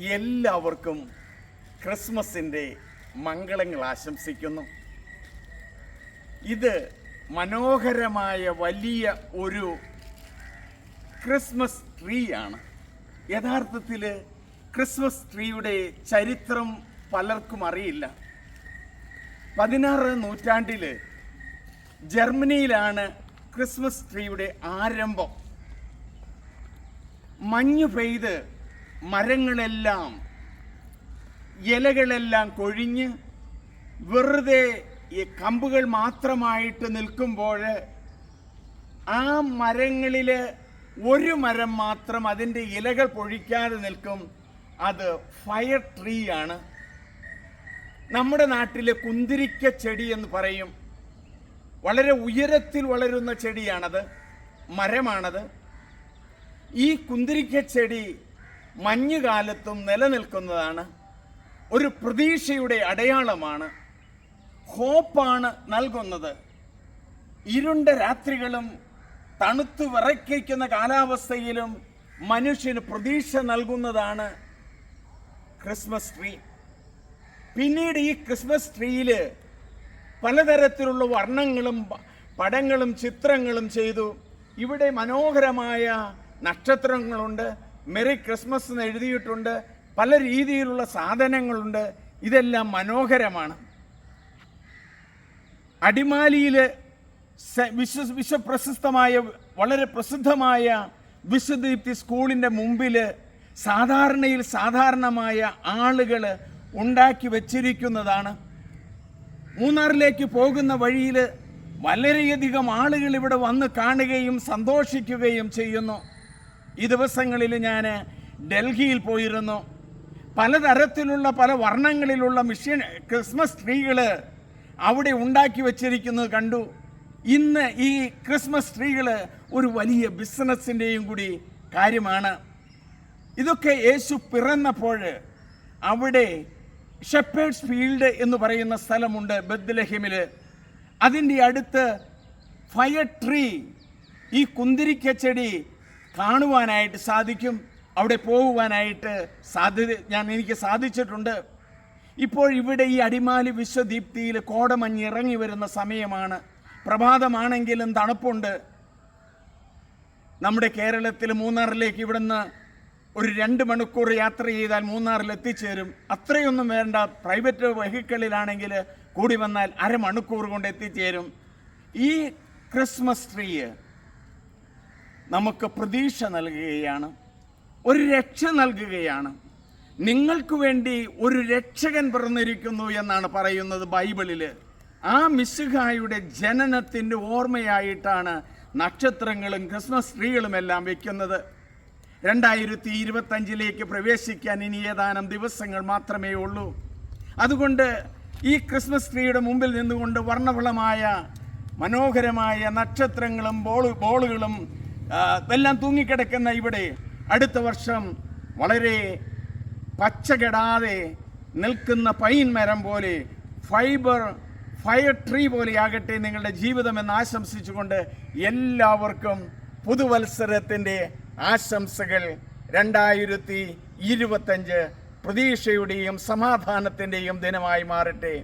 എല്ലാവർക്കും ക്രിസ്മസിൻ്റെ മംഗളങ്ങൾ ആശംസിക്കുന്നു. ഇത് മനോഹരമായ വലിയ ഒരു ക്രിസ്മസ് ട്രീ ആണ്. യഥാർത്ഥത്തിൽ ക്രിസ്മസ് ട്രീയുടെ ചരിത്രം പലർക്കും അറിയില്ല. 16ാം നൂറ്റാണ്ടിൽ ജർമ്മനിയിലാണ് ക്രിസ്മസ് ട്രീയുടെ ആരംഭം. മഞ്ഞ് പെയ്ത് മരങ്ങളെല്ലാം ഇലകളെല്ലാം കൊഴിഞ്ഞ് വെറുതെ ഈ കമ്പുകൾ മാത്രമായിട്ട് നിൽക്കുമ്പോൾ ആ മരങ്ങളിൽ ഒരു മരം മാത്രം അതിൻ്റെ ഇലകൾ പൊഴിക്കാതെ നിൽക്കും. അത് ഫയർ ട്രീ ആണ്. നമ്മുടെ നാട്ടിലെ കുന്തിരിക്ക ചെടി എന്ന് പറയും. വളരെ ഉയരത്തിൽ വളരുന്ന ചെടിയാണത്, മരമാണത്. ഈ കുന്തിരിക്ക ചെടി മഞ്ഞുകാലത്തും നിലനിൽക്കുന്നതാണ്. ഒരു പ്രതീക്ഷയുടെ അടയാളമാണ്, ഹോപ്പാണ് നൽകുന്നത്. ഇരുണ്ട രാത്രികളും തണുത്തു വിറയ്ക്കുന്ന കാലാവസ്ഥയിലും മനുഷ്യന് പ്രതീക്ഷ നൽകുന്നതാണ് ക്രിസ്മസ് ട്രീ. പിന്നീട് ഈ ക്രിസ്മസ് ട്രീയിൽ പലതരത്തിലുള്ള വർണ്ണങ്ങളും പടങ്ങളും ചിത്രങ്ങളും ചെയ്തു. ഇവിടെ മനോഹരമായ നക്ഷത്രങ്ങളുണ്ട്, മെറി ക്രിസ്മസ് എന്ന് എഴുതിയിട്ടുണ്ട്, പല രീതിയിലുള്ള സാധനങ്ങളുണ്ട്. ഇതെല്ലാം മനോഹരമാണ്. അടിമാലിയിൽ വിശ്വപ്രശസ്തമായ വളരെ പ്രസിദ്ധമായ വിശ്വദീപ്തി സ്കൂളിൻ്റെ മുമ്പിൽ സാധാരണമായ ആളുകൾ ഉണ്ടാക്കി വച്ചിരിക്കുന്നതാണ്. മൂന്നാറിലേക്ക് പോകുന്ന വഴിയിൽ വളരെയധികം ആളുകൾ ഇവിടെ വന്ന് കാണുകയും സന്തോഷിക്കുകയും ചെയ്യുന്നു. ഈ ദിവസങ്ങളിൽ ഞാൻ ഡൽഹിയിൽ പോയിരുന്നു. പലതരത്തിലുള്ള പല വർണ്ണങ്ങളിലുള്ള ക്രിസ്മസ് ട്രീകൾ അവിടെ ഉണ്ടാക്കി വച്ചിരിക്കുന്നത് കണ്ടു. ഇന്ന് ഈ ക്രിസ്മസ് ട്രീകൾ ഒരു വലിയ ബിസിനസ്സിൻ്റെയും കൂടി കാര്യമാണ്. ഇതൊക്കെ യേശു പിറന്നപ്പോൾ അവിടെ ഷെപ്പേർഡ്സ് ഫീൽഡ് എന്ന് പറയുന്ന സ്ഥലമുണ്ട് ബെത്ലഹേമിൽ. അതിൻ്റെ അടുത്ത് ഫയർ ട്രീ, ഈ കുന്തിരിക്ക ചെടി കാണുവാനായിട്ട് സാധിക്കും. അവിടെ പോകുവാനായിട്ട് എനിക്ക് സാധിച്ചിട്ടുണ്ട്. ഇപ്പോൾ ഇവിടെ ഈ അടിമാലി വിശ്വദീപ്തിയിൽ കോടമഞ്ഞ് ഇറങ്ങി വരുന്ന സമയമാണ്. പ്രഭാതമാണെങ്കിലും തണുപ്പുണ്ട്. നമ്മുടെ കേരളത്തിൽ മൂന്നാറിലേക്ക് ഇവിടുന്ന് ഒരു 2 മണിക്കൂർ യാത്ര ചെയ്താൽ മൂന്നാറിൽ എത്തിച്ചേരും. അത്രയൊന്നും വേണ്ട. പ്രൈവറ്റ് വെഹിക്കിളിലാണെങ്കിൽ കൂടി വന്നാൽ അരമണിക്കൂർ കൊണ്ട് എത്തിച്ചേരും. ഈ ക്രിസ്മസ് ട്രീ നമുക്ക് പ്രതീക്ഷ നൽകുകയാണ്, ഒരു രക്ഷ നൽകുകയാണ്. നിങ്ങൾക്ക് വേണ്ടി ഒരു രക്ഷകൻ പിറന്നിരിക്കുന്നു എന്നാണ് പറയുന്നത് ബൈബിളിൽ. ആ മിശിഹായുടെ ജനനത്തിൻ്റെ ഓർമ്മയായിട്ടാണ് നക്ഷത്രങ്ങളും ക്രിസ്മസ് ട്രീകളും എല്ലാം വയ്ക്കുന്നത്. 2025 പ്രവേശിക്കാൻ ഇനി ഏതാനും ദിവസങ്ങൾ മാത്രമേ ഉള്ളൂ. അതുകൊണ്ട് ഈ ക്രിസ്മസ് ട്രീയുടെ മുമ്പിൽ നിന്നുകൊണ്ട് വർണ്ണഫലമായ മനോഹരമായ നക്ഷത്രങ്ങളും ബോളുകളും എല്ലാം തൂങ്ങിക്കിടക്കുന്ന ഇവിടെ അടുത്ത വർഷം വളരെ പച്ചകെടാതെ നിൽക്കുന്ന പൈൻ മരം പോലെ ഫയർ ട്രീ പോലെയാകട്ടെ നിങ്ങളുടെ ജീവിതമെന്ന് ആശംസിച്ചുകൊണ്ട് എല്ലാവർക്കും പുതുവത്സരത്തിൻ്റെ ആശംസകൾ. 2025 പ്രതീക്ഷയുടെയും സമാധാനത്തിൻ്റെയും ദിനമായി മാറട്ടെ.